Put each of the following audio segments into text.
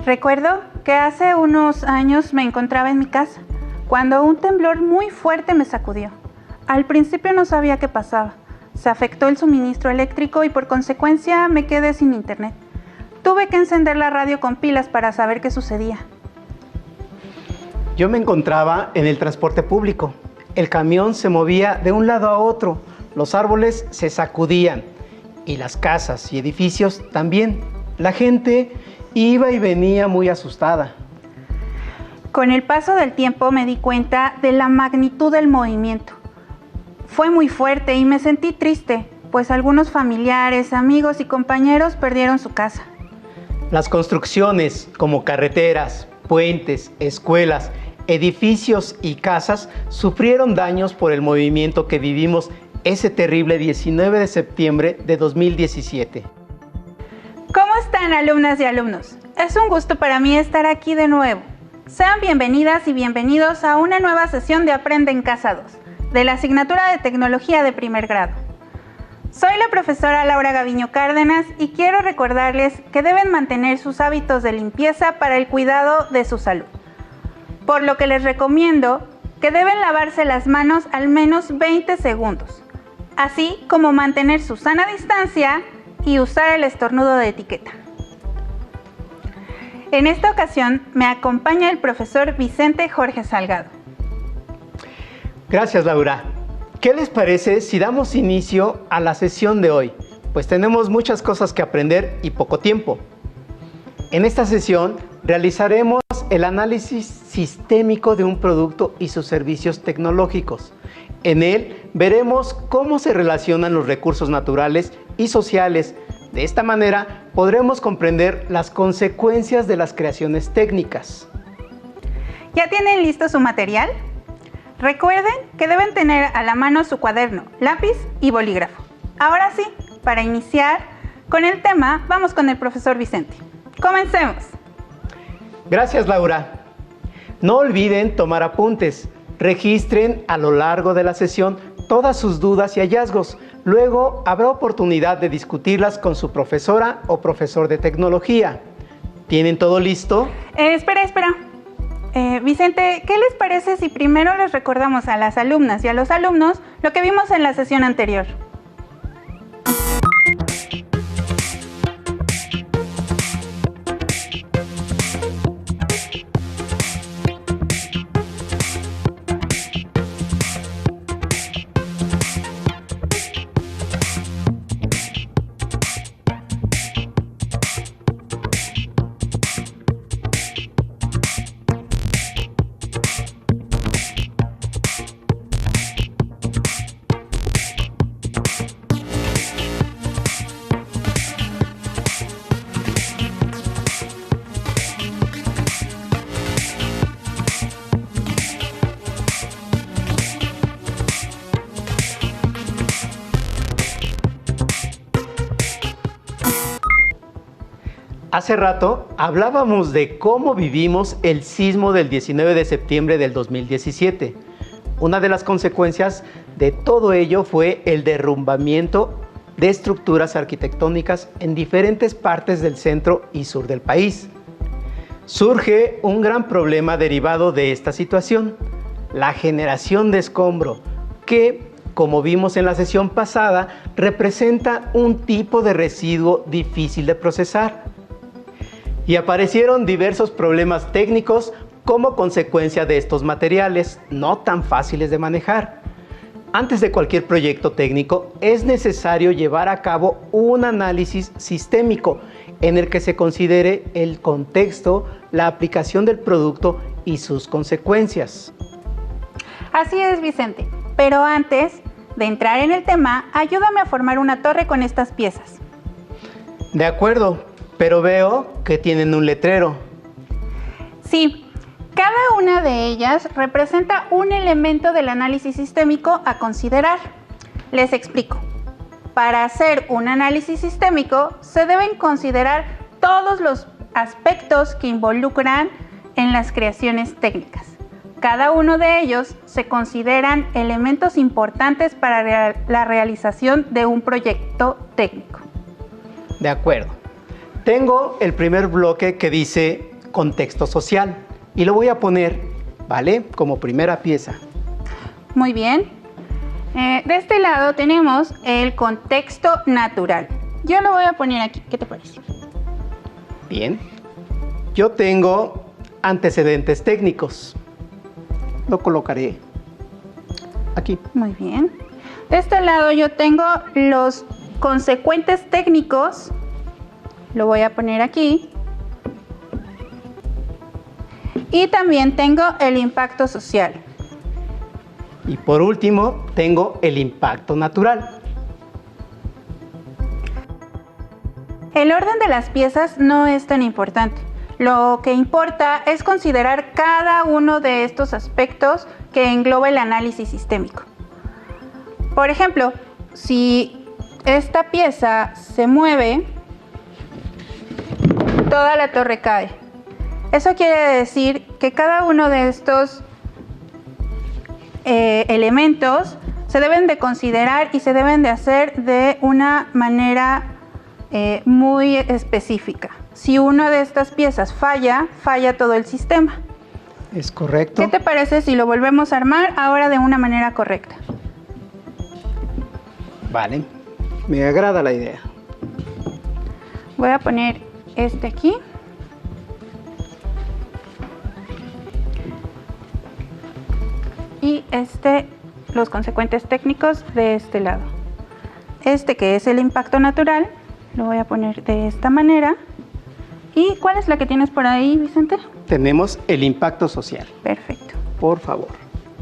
Recuerdo que hace unos años me encontraba en mi casa, cuando un temblor muy fuerte me sacudió. Al principio no sabía qué pasaba. Se afectó el suministro eléctrico y por consecuencia me quedé sin internet. Tuve que encender la radio con pilas para saber qué sucedía. Yo me encontraba en el transporte público. El camión se movía de un lado a otro, los árboles se sacudían y las casas y edificios también. La gente iba y venía muy asustada. Con el paso del tiempo me di cuenta de la magnitud del movimiento. Fue muy fuerte y me sentí triste, pues algunos familiares, amigos y compañeros perdieron su casa. Las construcciones como carreteras, puentes, escuelas, edificios y casas sufrieron daños por el movimiento que vivimos ese terrible 19 de septiembre de 2017. ¿Cómo están, alumnas y alumnos? Es un gusto para mí estar aquí de nuevo. Sean bienvenidas y bienvenidos a una nueva sesión de Aprende en Casa 2, de la asignatura de Tecnología de primer grado. Soy la profesora Laura Gaviño Cárdenas y quiero recordarles que deben mantener sus hábitos de limpieza para el cuidado de su salud. Por lo que les recomiendo que deben lavarse las manos al menos 20 segundos, así como mantener su sana distancia y usar el estornudo de etiqueta. En esta ocasión me acompaña el profesor Vicente Jorge Salgado. Gracias, Laura. ¿Qué les parece si damos inicio a la sesión de hoy? Pues tenemos muchas cosas que aprender y poco tiempo. En esta sesión realizaremos el análisis sistémico de un producto y sus servicios tecnológicos. En él veremos cómo se relacionan los recursos naturales y sociales. De esta manera podremos comprender las consecuencias de las creaciones técnicas. ¿Ya tienen listo su material? Recuerden que deben tener a la mano su cuaderno, lápiz y bolígrafo. Ahora sí, para iniciar con el tema, vamos con el profesor Vicente. ¡Comencemos! Gracias, Laura. No olviden tomar apuntes. Registren a lo largo de la sesión todas sus dudas y hallazgos. Luego habrá oportunidad de discutirlas con su profesora o profesor de tecnología. ¿Tienen todo listo? Espera. Vicente, ¿qué les parece si primero les recordamos a las alumnas y a los alumnos lo que vimos en la sesión anterior? Hace rato hablábamos de cómo vivimos el sismo del 19 de septiembre del 2017. Una de las consecuencias de todo ello fue el derrumbamiento de estructuras arquitectónicas en diferentes partes del centro y sur del país. Surge un gran problema derivado de esta situación, la generación de escombro, que, como vimos en la sesión pasada, representa un tipo de residuo difícil de procesar. Y aparecieron diversos problemas técnicos como consecuencia de estos materiales no tan fáciles de manejar. Antes de cualquier proyecto técnico es necesario llevar a cabo un análisis sistémico en el que se considere el contexto, la aplicación del producto y sus consecuencias. Así es, Vicente, pero antes de entrar en el tema, ayúdame a formar una torre con estas piezas. De acuerdo. Pero veo que tienen un letrero. Sí, cada una de ellas representa un elemento del análisis sistémico a considerar. Les explico. Para hacer un análisis sistémico se deben considerar todos los aspectos que involucran en las creaciones técnicas. Cada uno de ellos se consideran elementos importantes para la realización de un proyecto técnico. De acuerdo. Tengo el primer bloque que dice contexto social. Y lo voy a poner, ¿vale? Como primera pieza. Muy bien. De este lado tenemos el contexto natural. Yo lo voy a poner aquí. ¿Qué te parece? Bien. Yo tengo antecedentes técnicos. Lo colocaré aquí. Muy bien. De este lado yo tengo los consecuentes técnicos. Lo voy a poner aquí. Y también tengo el impacto social. Y por último, tengo el impacto natural. El orden de las piezas no es tan importante. Lo que importa es considerar cada uno de estos aspectos que engloba el análisis sistémico. Por ejemplo, si esta pieza se mueve, toda la torre cae. Eso quiere decir que cada uno de estos elementos se deben de considerar y se deben de hacer de una manera muy específica. Si una de estas piezas falla, falla todo el sistema. Es correcto. ¿Qué te parece si lo volvemos a armar ahora de una manera correcta? Vale, me agrada la idea. Voy a poner este aquí. Y los consecuentes técnicos de este lado. Este que es el impacto natural, lo voy a poner de esta manera. ¿Y cuál es la que tienes por ahí, Vicente? Tenemos el impacto social. Perfecto. Por favor.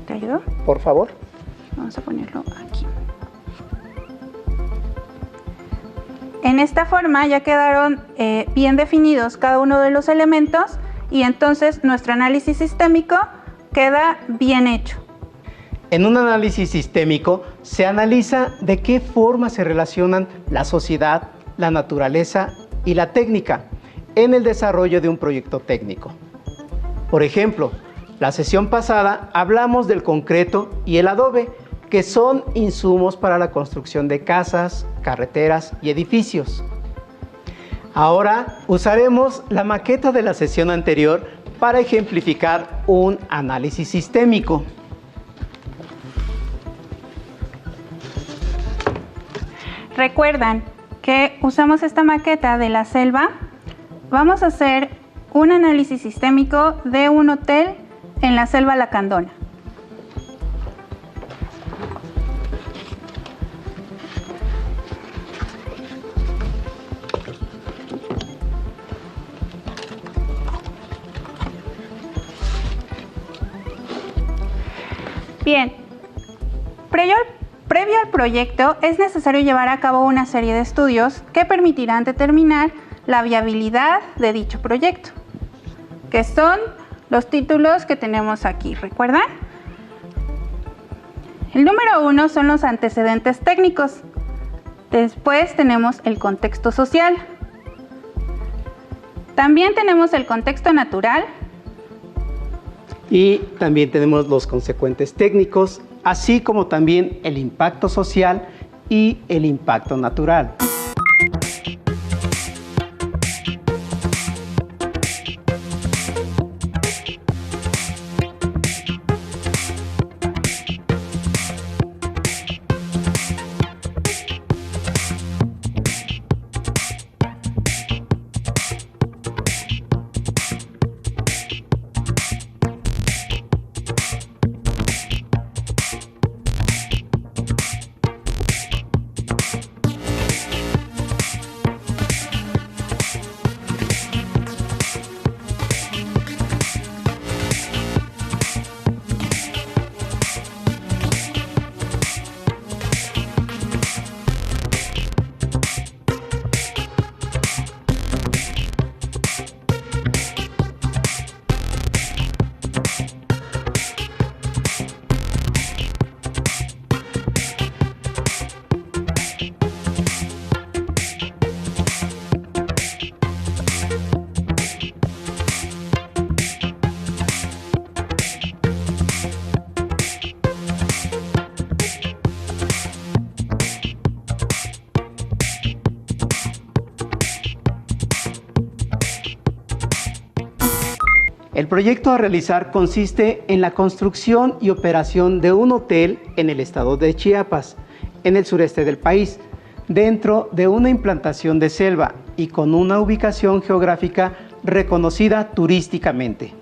¿Te ayudó? Por favor. Vamos a ponerlo aquí. En esta forma ya quedaron bien definidos cada uno de los elementos y entonces nuestro análisis sistémico queda bien hecho. En un análisis sistémico se analiza de qué forma se relacionan la sociedad, la naturaleza y la técnica en el desarrollo de un proyecto técnico. Por ejemplo, la sesión pasada hablamos del concreto y el adobe, que son insumos para la construcción de casas, carreteras y edificios. Ahora usaremos la maqueta de la sesión anterior para ejemplificar un análisis sistémico. ¿Recuerdan que usamos esta maqueta de la selva? Vamos a hacer un análisis sistémico de un hotel en la selva lacandona. Bien, previo al proyecto es necesario llevar a cabo una serie de estudios que permitirán determinar la viabilidad de dicho proyecto, que son los títulos que tenemos aquí, ¿recuerdan? El número 1 son los antecedentes técnicos. Después tenemos el contexto social. También tenemos el contexto natural. Y también tenemos los consecuentes técnicos, así como también el impacto social y el impacto natural. El proyecto a realizar consiste en la construcción y operación de un hotel en el estado de Chiapas, en el sureste del país, dentro de una implantación de selva y con una ubicación geográfica reconocida turísticamente.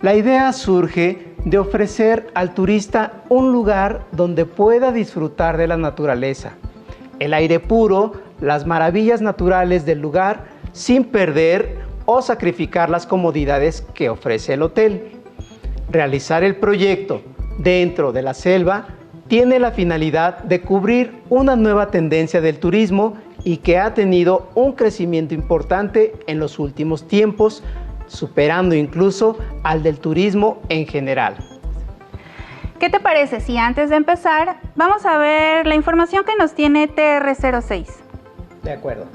La idea surge de ofrecer al turista un lugar donde pueda disfrutar de la naturaleza, el aire puro, las maravillas naturales del lugar, sin perder o sacrificar las comodidades que ofrece el hotel. Realizar el proyecto dentro de la selva tiene la finalidad de cubrir una nueva tendencia del turismo y que ha tenido un crecimiento importante en los últimos tiempos, superando incluso al del turismo en general. ¿Qué te parece si antes de empezar vamos a ver la información que nos tiene TR06? De acuerdo.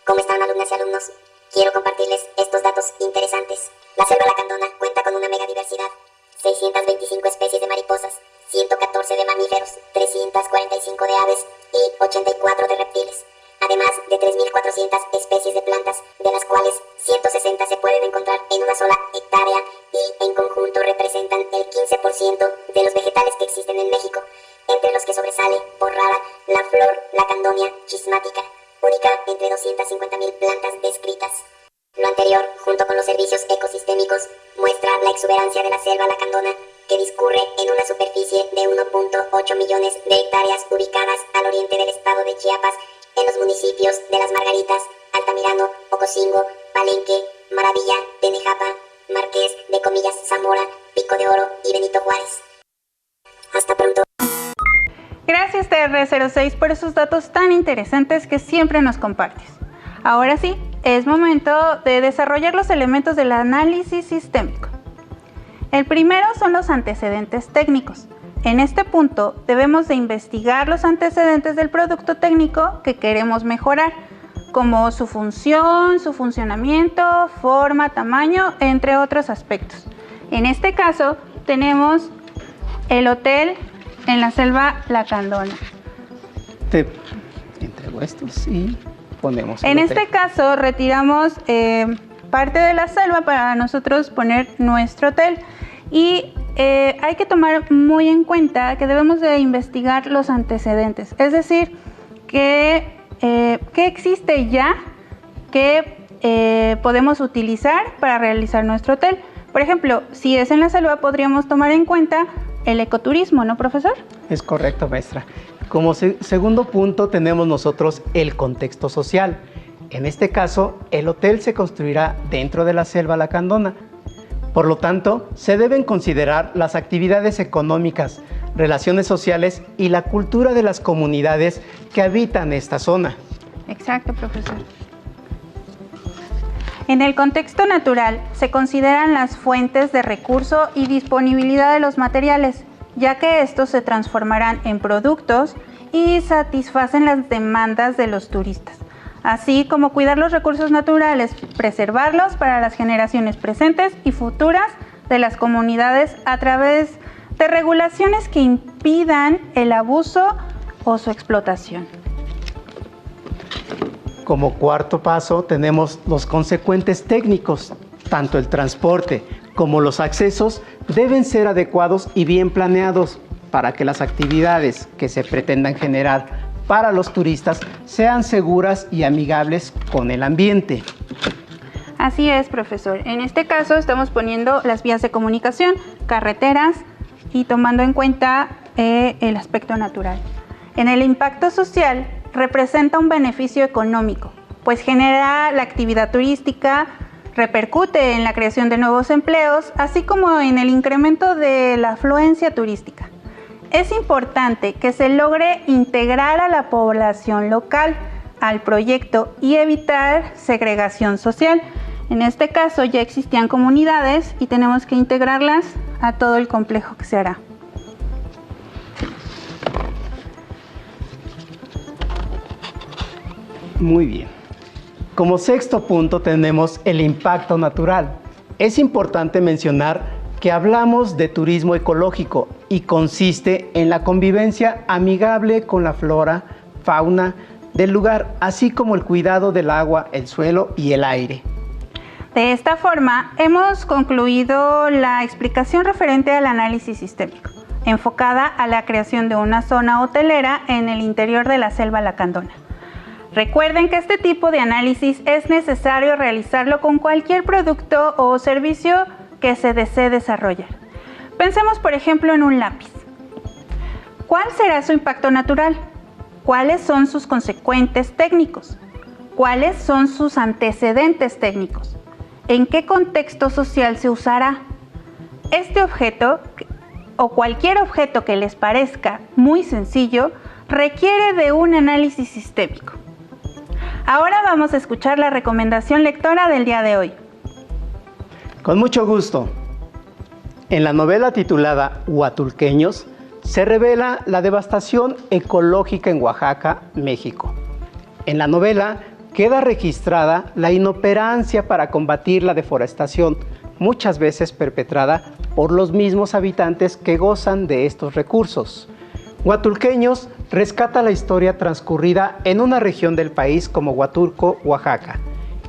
¿Cómo están, alumnas y alumnos? Quiero compartirles estos datos interesantes. La selva lacandona cuenta con una megadiversidad: 625 especies de mariposas, 114 de mamíferos, 345 de aves y 84 de reptiles, además de 3.400 especies de plantas, de las cuales 160 se pueden encontrar en una sola hectárea y en conjunto representan el 15% de los vegetales que existen en México, entre los que sobresale por rara la flor lacandonia chismática, única entre 250.000 plantas descritas. Lo anterior, junto con los servicios ecosistémicos, muestra la exuberancia de la selva lacandona, que discurre en una superficie de 1.8 millones de hectáreas ubicadas al oriente del estado de Chiapas, en los municipios de Las Margaritas, Altamirano, Ocosingo, Palenque, Maravilla, Tenejapa, Marqués de Comillas, Zamora, Pico de Oro y Benito Juárez. Hasta pronto. Gracias TR06 por esos datos tan interesantes que siempre nos compartes. Ahora sí, es momento de desarrollar los elementos del análisis sistémico. El primero son los antecedentes técnicos. En este punto debemos de investigar los antecedentes del producto técnico que queremos mejorar, como su función, su funcionamiento, forma, tamaño, entre otros aspectos. En este caso tenemos el hotel en la selva lacandona. Te entrego estos y ponemos En el hotel. este caso retiramos parte de la selva para nosotros poner nuestro hotel y hay que tomar muy en cuenta que debemos de investigar los antecedentes, es decir, qué existe ya que podemos utilizar para realizar nuestro hotel. Por ejemplo, si es en la selva podríamos tomar en cuenta el ecoturismo, ¿no, profesor? Es correcto, maestra. Como segundo punto tenemos nosotros el contexto social. En este caso, el hotel se construirá dentro de la selva lacandona. Por lo tanto, se deben considerar las actividades económicas, relaciones sociales y la cultura de las comunidades que habitan esta zona. Exacto, profesor. En el contexto natural se consideran las fuentes de recurso y disponibilidad de los materiales, ya que estos se transformarán en productos y satisfacen las demandas de los turistas, así como cuidar los recursos naturales, preservarlos para las generaciones presentes y futuras de las comunidades a través de regulaciones que impidan el abuso o su explotación. Como cuarto paso tenemos los consecuentes técnicos. Tanto el transporte como los accesos deben ser adecuados y bien planeados para que las actividades que se pretendan generar para los turistas sean seguras y amigables con el ambiente. Así es, profesor. En este caso estamos poniendo las vías de comunicación, carreteras y tomando en cuenta el aspecto natural. En el impacto social representa un beneficio económico, pues genera la actividad turística, repercute en la creación de nuevos empleos, así como en el incremento de la afluencia turística. Es importante que se logre integrar a la población local al proyecto y evitar segregación social. En este caso ya existían comunidades y tenemos que integrarlas a todo el complejo que se hará. Muy bien. Como sexto punto tenemos el impacto natural. Es importante mencionar que hablamos de turismo ecológico y consiste en la convivencia amigable con la flora, fauna del lugar, así como el cuidado del agua, el suelo y el aire. De esta forma, hemos concluido la explicación referente al análisis sistémico, enfocada a la creación de una zona hotelera en el interior de la selva lacandona. Recuerden que este tipo de análisis es necesario realizarlo con cualquier producto o servicio que se desee desarrollar. Pensemos, por ejemplo, en un lápiz. ¿Cuál será su impacto natural? ¿Cuáles son sus consecuentes técnicos? ¿Cuáles son sus antecedentes técnicos? ¿En qué contexto social se usará? Este objeto o cualquier objeto que les parezca muy sencillo requiere de un análisis sistémico. Ahora vamos a escuchar la recomendación lectora del día de hoy. Con mucho gusto. En la novela titulada Huatulqueños se revela la devastación ecológica en Oaxaca, México. En la novela queda registrada la inoperancia para combatir la deforestación, muchas veces perpetrada por los mismos habitantes que gozan de estos recursos. Huatulqueños rescata la historia transcurrida en una región del país como Huatulco, Oaxaca,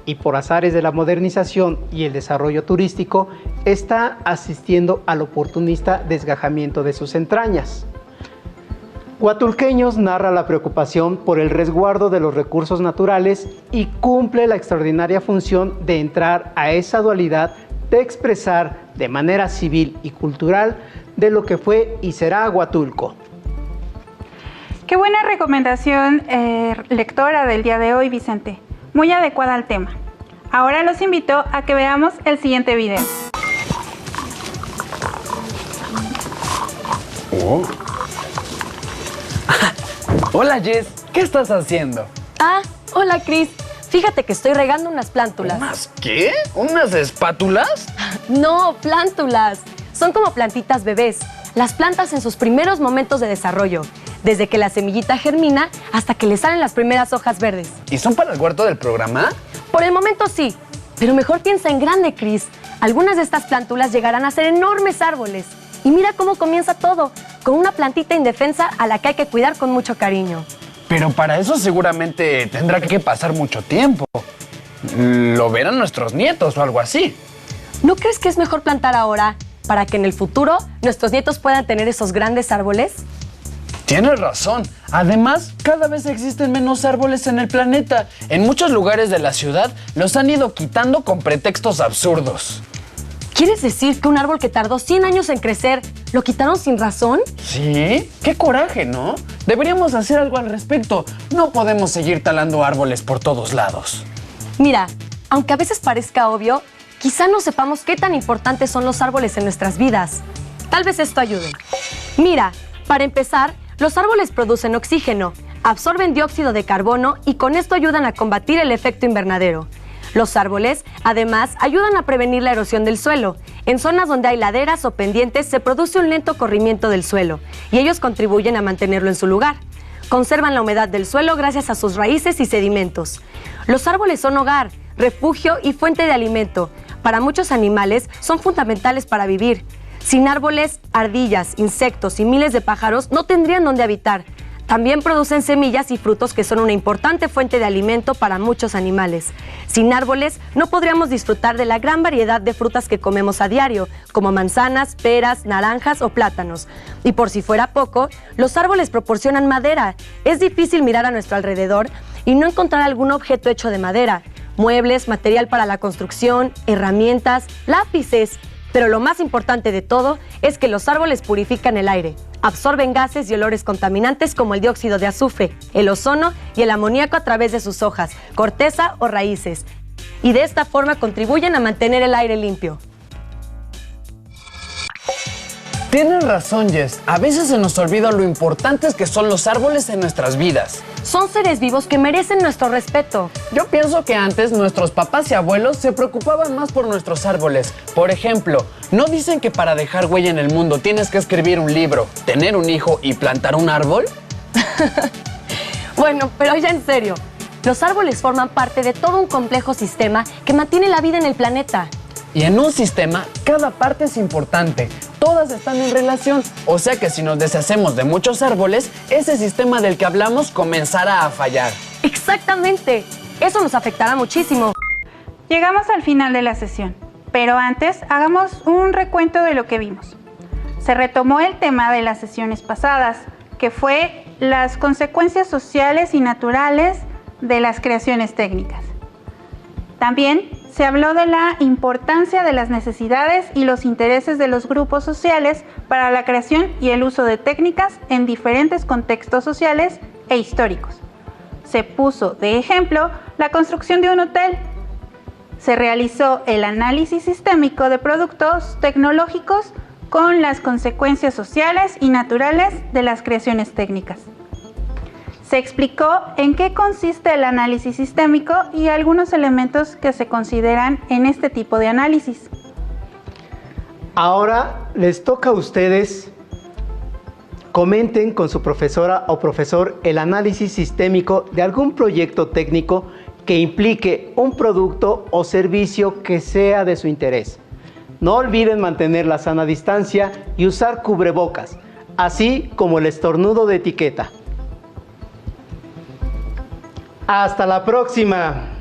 y por azares de la modernización y el desarrollo turístico, está asistiendo al oportunista desgajamiento de sus entrañas. Huatulqueños narra la preocupación por el resguardo de los recursos naturales y cumple la extraordinaria función de entrar a esa dualidad de expresar de manera civil y cultural de lo que fue y será Huatulco. Qué buena recomendación lectora del día de hoy, Vicente. Muy adecuada al tema. Ahora los invito a que veamos el siguiente video. Oh. Hola Jess, ¿qué estás haciendo? Ah, hola Chris. Fíjate que estoy regando unas plántulas. ¿Unas qué? ¿Unas espátulas? No, plántulas. Son como plantitas bebés. Las plantas en sus primeros momentos de desarrollo. Desde que la semillita germina hasta que le salen las primeras hojas verdes. ¿Y son para el huerto del programa? Por el momento sí, pero mejor piensa en grande, Chris. Algunas de estas plántulas llegarán a ser enormes árboles. Y mira cómo comienza todo, con una plantita indefensa a la que hay que cuidar con mucho cariño. Pero para eso seguramente tendrá que pasar mucho tiempo. Lo verán nuestros nietos o algo así. ¿No crees que es mejor plantar ahora para que en el futuro nuestros nietos puedan tener esos grandes árboles? Tienes razón. Además, cada vez existen menos árboles en el planeta. En muchos lugares de la ciudad los han ido quitando con pretextos absurdos. ¿Quieres decir que un árbol que tardó 100 años en crecer lo quitaron sin razón? Sí, qué coraje, ¿no? Deberíamos hacer algo al respecto. No podemos seguir talando árboles por todos lados. Mira, aunque a veces parezca obvio, quizá no sepamos qué tan importantes son los árboles en nuestras vidas. Tal vez esto ayude. Mira, para empezar, los árboles producen oxígeno, absorben dióxido de carbono y con esto ayudan a combatir el efecto invernadero. Los árboles, además, ayudan a prevenir la erosión del suelo. En zonas donde hay laderas o pendientes se produce un lento corrimiento del suelo y ellos contribuyen a mantenerlo en su lugar. Conservan la humedad del suelo gracias a sus raíces y sedimentos. Los árboles son hogar, refugio y fuente de alimento. Para muchos animales son fundamentales para vivir. Sin árboles, ardillas, insectos y miles de pájaros no tendrían dónde habitar. También producen semillas y frutos que son una importante fuente de alimento para muchos animales. Sin árboles, no podríamos disfrutar de la gran variedad de frutas que comemos a diario, como manzanas, peras, naranjas o plátanos. Y por si fuera poco, los árboles proporcionan madera. Es difícil mirar a nuestro alrededor y no encontrar algún objeto hecho de madera. Muebles, material para la construcción, herramientas, lápices. Pero lo más importante de todo es que los árboles purifican el aire. Absorben gases y olores contaminantes como el dióxido de azufre, el ozono y el amoníaco a través de sus hojas, corteza o raíces. Y de esta forma contribuyen a mantener el aire limpio. Tienes razón, Jess. A veces se nos olvida lo importantes que son los árboles en nuestras vidas. Son seres vivos que merecen nuestro respeto. Yo pienso que antes nuestros papás y abuelos se preocupaban más por nuestros árboles. Por ejemplo, ¿no dicen que para dejar huella en el mundo tienes que escribir un libro, tener un hijo y plantar un árbol? Bueno, pero ya en serio, los árboles forman parte de todo un complejo sistema que mantiene la vida en el planeta. Y en un sistema, cada parte es importante. Todas están en relación. O sea que si nos deshacemos de muchos árboles, ese sistema del que hablamos comenzará a fallar. Exactamente. Eso nos afectará muchísimo. Llegamos al final de la sesión, pero antes hagamos un recuento de lo que vimos. Se retomó el tema de las sesiones pasadas, que fue las consecuencias sociales y naturales de las creaciones técnicas. También se habló de la importancia de las necesidades y los intereses de los grupos sociales para la creación y el uso de técnicas en diferentes contextos sociales e históricos. Se puso de ejemplo la construcción de un hotel. Se realizó el análisis sistémico de productos tecnológicos con las consecuencias sociales y naturales de las creaciones técnicas. Se explicó en qué consiste el análisis sistémico y algunos elementos que se consideran en este tipo de análisis. Ahora les toca a ustedes, comenten con su profesora o profesor el análisis sistémico de algún proyecto técnico que implique un producto o servicio que sea de su interés. No olviden mantener la sana distancia y usar cubrebocas, así como el estornudo de etiqueta. ¡Hasta la próxima!